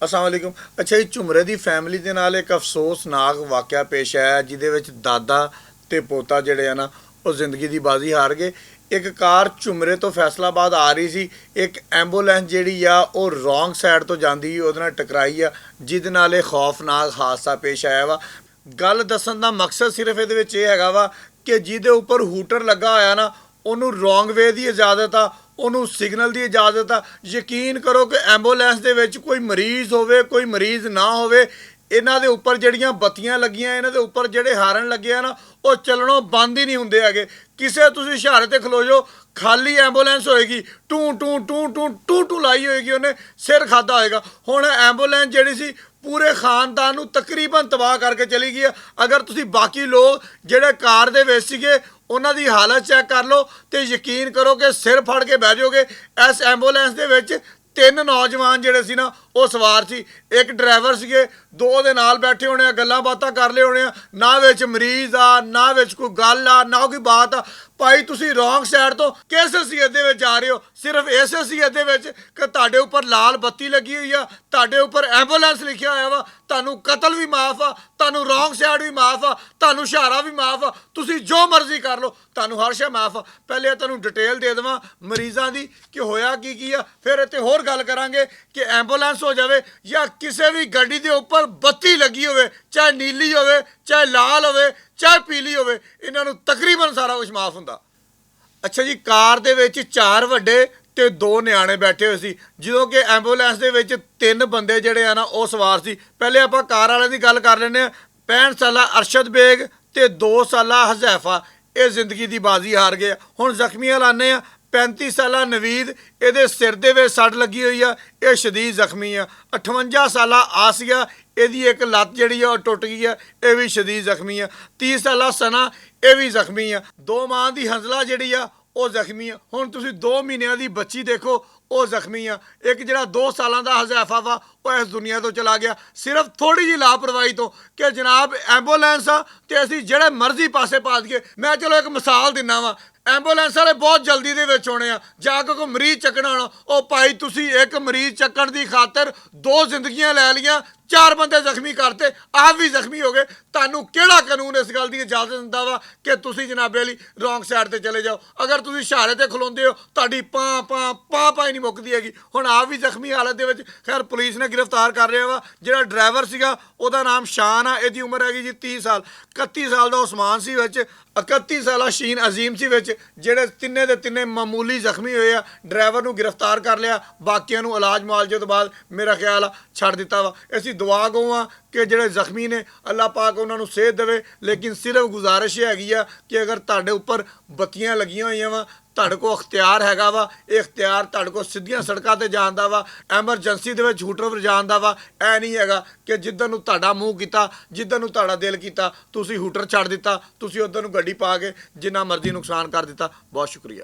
अस्सलाम वालेकुम। अच्छा जी, झुमरे की फैमिली के नाल एक अफसोसनाक वाक़या पेश आया जिहदे विच दादा ते पोता जिहड़े आ ना वो जिंदगी की बाजी हार गए। एक कार झुमरे तो फैसलाबाद आ रही सी, एक एंबूलेंस जिहड़ी आ वो रॉन्ग साइड तो जांदी उहदे नाल टकराई आ, जिहदे नाल इह खौफनाक हादसा पेश आया वा। गल दस्सण दा मकसद सिर्फ इहदे विच इह हैगा वा कि जिहदे उपर हूटर लगा होया ना ਉਹਨੂੰ ਰੋਂਗ ਵੇ ਦੀ ਇਜਾਜ਼ਤ ਆ, ਉਹਨੂੰ ਸਿਗਨਲ ਦੀ ਇਜਾਜ਼ਤ ਆ। ਯਕੀਨ ਕਰੋ ਕਿ ਐਂਬੂਲੈਂਸ ਦੇ ਵਿੱਚ ਕੋਈ ਮਰੀਜ਼ ਹੋਵੇ ਕੋਈ ਮਰੀਜ਼ ਨਾ ਹੋਵੇ, ਇਹਨਾਂ ਦੇ ਉੱਪਰ ਜਿਹੜੀਆਂ ਬੱਤੀਆਂ ਲੱਗੀਆਂ, ਇਹਨਾਂ ਦੇ ਉੱਪਰ ਜਿਹੜੇ ਹਾਰਨ ਲੱਗੇ ਆ ਨਾ ਉਹ ਚੱਲਣੋਂ ਬੰਦ ਹੀ ਨਹੀਂ ਹੁੰਦੇ ਹੈਗੇ। ਕਿਸੇ ਤੁਸੀਂ ਇਸ਼ਾਰੇ ਤੇ ਖਲੋ ਜਾਓ, ਖਾਲੀ ਐਂਬੂਲੈਂਸ ਹੋਏਗੀ, ਟੂ ਟੂ ਟੂ ਟੂ ਟੂ ਟੂ ਲਾਈ ਹੋਏਗੀ, ਉਹਨੇ ਸਿਰ ਖਾਦਾ ਹੋਏਗਾ। ਹੁਣ ਐਂਬੂਲੈਂਸ ਜਿਹੜੀ ਸੀ ਪੂਰੇ ਖਾਨਦਾਨ ਨੂੰ ਤਕਰੀਬਨ ਤਬਾਹ ਕਰਕੇ ਚਲੀ ਗਈ ਆ। ਅਗਰ ਤੁਸੀਂ ਬਾਕੀ ਲੋਕ ਜਿਹੜੇ ਕਾਰ ਦੇ ਵਿੱਚ ਸੀਗੇ ਉਹਨਾਂ ਦੀ ਹਾਲਤ ਚੈੱਕ ਕਰ ਲਓ ਤੇ ਯਕੀਨ ਕਰੋ ਕਿ ਸਿਰ ਫੜ ਕੇ ਬਹਿ ਜਾਓਗੇ। ਇਸ ਐਂਬੂਲੈਂਸ ਦੇ ਵਿੱਚ 3 ਨੌਜਵਾਨ ਜਿਹੜੇ ਸੀ ਨਾ ਉਹ ਸਵਾਰ ਸੀ, ਇੱਕ ਡਰਾਈਵਰ ਸੀਗੇ, 2 ਦੇ ਨਾਲ ਬੈਠੇ ਹੋਣੇ ਆ, ਗੱਲਾਂ ਬਾਤਾਂ ਕਰ ਲਏ ਹੋਣੇ ਆ। ਨਾ ਵਿੱਚ ਮਰੀਜ਼ ਆ, ਨਾ ਵਿੱਚ ਕੋਈ ਗੱਲ ਆ, ਨਾ ਕੋਈ ਬਾਤ ਆ। ਭਾਈ ਤੁਸੀਂ ਰੌਂਗ ਸਾਈਡ ਤੋਂ ਕਿਸ ਹਸੀਅਤ ਦੇ ਵਿੱਚ ਜਾ ਰਹੇ ਹੋ? ਸਿਰਫ ਇਸ ਹਸੀਅਤ ਦੇ ਵਿੱਚ ਕਿ ਤੁਹਾਡੇ ਉੱਪਰ ਲਾਲ ਬੱਤੀ ਲੱਗੀ ਹੋਈ ਆ, ਤੁਹਾਡੇ ਉੱਪਰ ਐਂਬੂਲੈਂਸ ਲਿਖਿਆ ਹੋਇਆ ਵਾ, ਤੁਹਾਨੂੰ ਕਤਲ ਵੀ ਮਾਫ ਆ, ਤੁਹਾਨੂੰ ਰੌਂਗ ਸਾਈਡ ਵੀ ਮਾਫ ਆ, ਤੁਹਾਨੂੰ ਇਸ਼ਾਰਾ ਵੀ ਮਾਫ ਆ, ਤੁਸੀਂ ਜੋ ਮਰਜ਼ੀ ਕਰ ਲਓ, ਤੁਹਾਨੂੰ ਹਰ ਸ਼ੈ ਮਾਫ ਆ। ਪਹਿਲੇ ਤੁਹਾਨੂੰ ਡਿਟੇਲ ਦੇ ਦੇਵਾਂ ਮਰੀਜ਼ਾਂ ਦੀ ਕਿ ਹੋਇਆ ਕੀ ਆ, ਫਿਰ ਇੱਥੇ ਹੋਰ ਗੱਲ ਕਰਾਂਗੇ ਕਿ ਐਂਬੂਲੈਂਸ ਹੋ ਜਾਵੇ ਜਾਂ ਕਿਸੇ ਵੀ ਗੱਡੀ ਦੇ ਉੱਪਰ ਬੱਤੀ ਲੱਗੀ ਹੋਵੇ, ਚਾਹੇ ਨੀਲੀ ਹੋਵੇ, ਚਾਹੇ ਲਾਲ ਹੋਵੇ, ਚਾਹੇ ਪੀਲੀ ਹੋਵੇ, ਇਹਨਾਂ ਨੂੰ ਤਕਰੀਬਨ ਸਾਰਾ ਕੁਝ ਮਾਫ ਹੁੰਦਾ। ਅੱਛਾ ਜੀ, ਕਾਰ ਦੇ ਵਿੱਚ 4 ਵੱਡੇ ਤੇ 2 ਨਿਆਣੇ ਬੈਠੇ ਹੋਏ ਸੀ, ਜਦੋਂ ਕਿ ਐਂਬੂਲੈਂਸ ਦੇ ਵਿੱਚ 3 ਬੰਦੇ ਜਿਹੜੇ ਆ ਨਾ ਉਹ ਸਵਾਰ ਸੀ। ਪਹਿਲੇ ਆਪਾਂ ਕਾਰ ਵਾਲਿਆਂ ਦੀ ਗੱਲ ਕਰ ਲੈਂਦੇ ਹਾਂ। 65 ਸਾਲਾ ਅਰਸ਼ਦ ਬੇਗ ਤੇ 2 ਸਾਲਾ ਹਜ਼ੈਫਾ ਇਹ ਜ਼ਿੰਦਗੀ ਦੀ ਬਾਜ਼ੀ ਹਾਰ ਗਏ। ਹੁਣ ਜ਼ਖਮੀਆਂ ਲਾਣੇ ਆ। 35 ਸਾਲਾ ਨਵੀਦ, ਇਹਦੇ ਸਿਰ ਦੇ ਵਿੱਚ ਸੱਟ ਲੱਗੀ ਹੋਈ ਆ, ਇਹ ਸ਼ਦੀਦ ਜ਼ਖਮੀ ਆ। 58 ਸਾਲਾ ਆਸੀਆ, ਇਹਦੀ ਇੱਕ ਲੱਤ ਜਿਹੜੀ ਆ ਉਹ ਟੁੱਟ ਗਈ ਆ, ਇਹ ਵੀ ਸ਼ਦੀਦ ਜ਼ਖਮੀ ਆ। 30 ਸਾਲਾ ਸਨਾ, ਇਹ ਵੀ ਜ਼ਖਮੀ ਆ। 2 ਮਾਹ ਦੀ ਹੰਜ਼ਲਾ ਜਿਹੜੀ ਆ ਉਹ ਜ਼ਖਮੀ ਆ। ਹੁਣ ਤੁਸੀਂ 2 ਮਹੀਨਿਆਂ ਦੀ ਬੱਚੀ ਦੇਖੋ, ਉਹ ਜ਼ਖਮੀ ਆ। ਇੱਕ ਜਿਹੜਾ 2 ਸਾਲਾਂ ਦਾ ਹਜ਼ੈਫਾ ਵਾ ਉਹ ਇਸ ਦੁਨੀਆ ਤੋਂ ਚਲਾ ਗਿਆ ਸਿਰਫ ਥੋੜੀ ਜਿਹੀ ਲਾਪਰਵਾਹੀ ਤੋਂ ਕਿ ਜਨਾਬ ਐਂਬੂਲੈਂਸ ਆ ਤੇ ਅਸੀਂ ਜਿਹੜੇ ਮਰਜ਼ੀ ਪਾਸੇ ਪਾ ਦਈਏ। ਮੈਂ ਚਲੋ ਇੱਕ ਮਿਸਾਲ ਦਿੰਦਾ ਵਾਂ, ਐਂਬੂਲੈਂਸ ਵਾਲੇ ਬਹੁਤ ਜਲਦੀ ਦੇ ਵਿੱਚ ਆਉਣੇ ਆ, ਜਾ ਕੇ ਕੋਈ ਮਰੀਜ਼ ਚੱਕਣਾ ਹੋਣਾ, ਉਹ ਭਾਈ ਤੁਸੀਂ ਇੱਕ ਮਰੀਜ਼ ਚੱਕਣ ਦੀ ਖਾਤਰ 2 ਜ਼ਿੰਦਗੀਆਂ ਲੈ ਲਈਆਂ, 4 ਬੰਦੇ ਜ਼ਖਮੀ ਕਰਤੇ, ਆਪ ਵੀ ਜ਼ਖਮੀ ਹੋ ਗਏ। ਤੁਹਾਨੂੰ ਕਿਹੜਾ ਕਾਨੂੰਨ ਇਸ ਗੱਲ ਦੀ ਇਜਾਜ਼ਤ ਦਿੰਦਾ ਵਾ ਕਿ ਤੁਸੀਂ ਜਨਾਬੇ ਵਾਲੀ ਰੌਂਗ ਸਾਈਡ ਤੇ ਚਲੇ ਜਾਓ? ਅਗਰ ਤੁਸੀਂ ਇਸ਼ਾਰੇ ਤੇ ਖਲੋਂਦੇ ਹੋ, ਤੁਹਾਡੀ ਪਾਂ ਹੀ ਨਹੀਂ ਮੁੱਕਦੀ ਹੈਗੀ। ਹੁਣ ਆਪ ਵੀ ਜ਼ਖਮੀ ਹਾਲਤ ਦੇ ਵਿੱਚ ਖੈਰ ਪੁਲਿਸ ਨੇ ਗ੍ਰਿਫਤਾਰ ਕਰ ਲਿਆ ਵਾ। ਜਿਹੜਾ ਡਰਾਈਵਰ ਸੀਗਾ ਉਹਦਾ ਨਾਮ ਸ਼ਾਨ ਆ, ਇਹਦੀ ਉਮਰ ਹੈਗੀ ਜੀ 30 ਸਾਲ। 31 ਸਾਲ ਦਾ ਉਸਮਾਨ ਸੀ ਵਿੱਚ, 31 ਸਾਲਾ ਸ਼ੀਨ ਅਜ਼ੀਮ ਸੀ ਵਿੱਚ, ਜਿਹੜੇ ਤਿੰਨੇ ਦੇ ਤਿੰਨੇ ਮਾਮੂਲੀ ਜ਼ਖਮੀ ਹੋਏ ਆ। ਡਰਾਈਵਰ ਨੂੰ ਗ੍ਰਿਫਤਾਰ ਕਰ ਲਿਆ, ਬਾਕੀਆਂ ਨੂੰ ਇਲਾਜ ਮੁਆਲਜੇ ਤੋਂ ਬਾਅਦ ਮੇਰਾ ਖਿਆਲ ਆ ਛੱਡ ਦਿੱਤਾ ਵਾ। ਅਸੀਂ ਦੁਆ ਗੋ ਆ ਕਿ ਜਿਹੜੇ ਜ਼ਖਮੀ ਨੇ ਅੱਲਾਹ ਪਾਕ ਉਹਨਾਂ ਨੂੰ ਸਿਹਤ ਦੇਵੇ। ਲੇਕਿਨ ਸਿਰਫ ਗੁਜ਼ਾਰਿਸ਼ ਹੈਗੀ ਆ ਕਿ ਅਗਰ ਤੁਹਾਡੇ ਉੱਪਰ ਬੱਤੀਆਂ ਲੱਗੀਆਂ ਹੋਈਆਂ ਵਾ, ਤੁਹਾਡੇ ਕੋਲ ਅਖਤਿਆਰ ਹੈਗਾ ਵਾ, ਇਹ ਅਖਤਿਆਰ ਤੁਹਾਡੇ ਕੋਲ ਸਿੱਧੀਆਂ ਸੜਕਾਂ ਤੇ ਜਾਣ ਦਾ ਵਾ, ਐਮਰਜੈਂਸੀ ਦੇ ਵਿੱਚ ਹੂਟਰ ਵਜਾਉਣ ਦਾ ਵਾ। ਇਹ ਨਹੀਂ ਹੈਗਾ ਕਿ ਜਿੱਧਰ ਨੂੰ ਤੁਹਾਡਾ ਮੂੰਹ ਕੀਤਾ, ਜਿੱਧਰ ਨੂੰ ਤੁਹਾਡਾ ਦਿਲ ਕੀਤਾ, ਤੁਸੀਂ ਹੂਟਰ ਛੱਡ ਦਿੱਤਾ, ਤੁਸੀਂ ਉੱਧਰ ਨੂੰ ਗੱਡੀ ਪਾ ਕੇ ਜਿੰਨਾ ਮਰਜ਼ੀ ਨੁਕਸਾਨ ਕਰ ਦਿੱਤਾ। ਬਹੁਤ ਸ਼ੁਕਰੀਆ।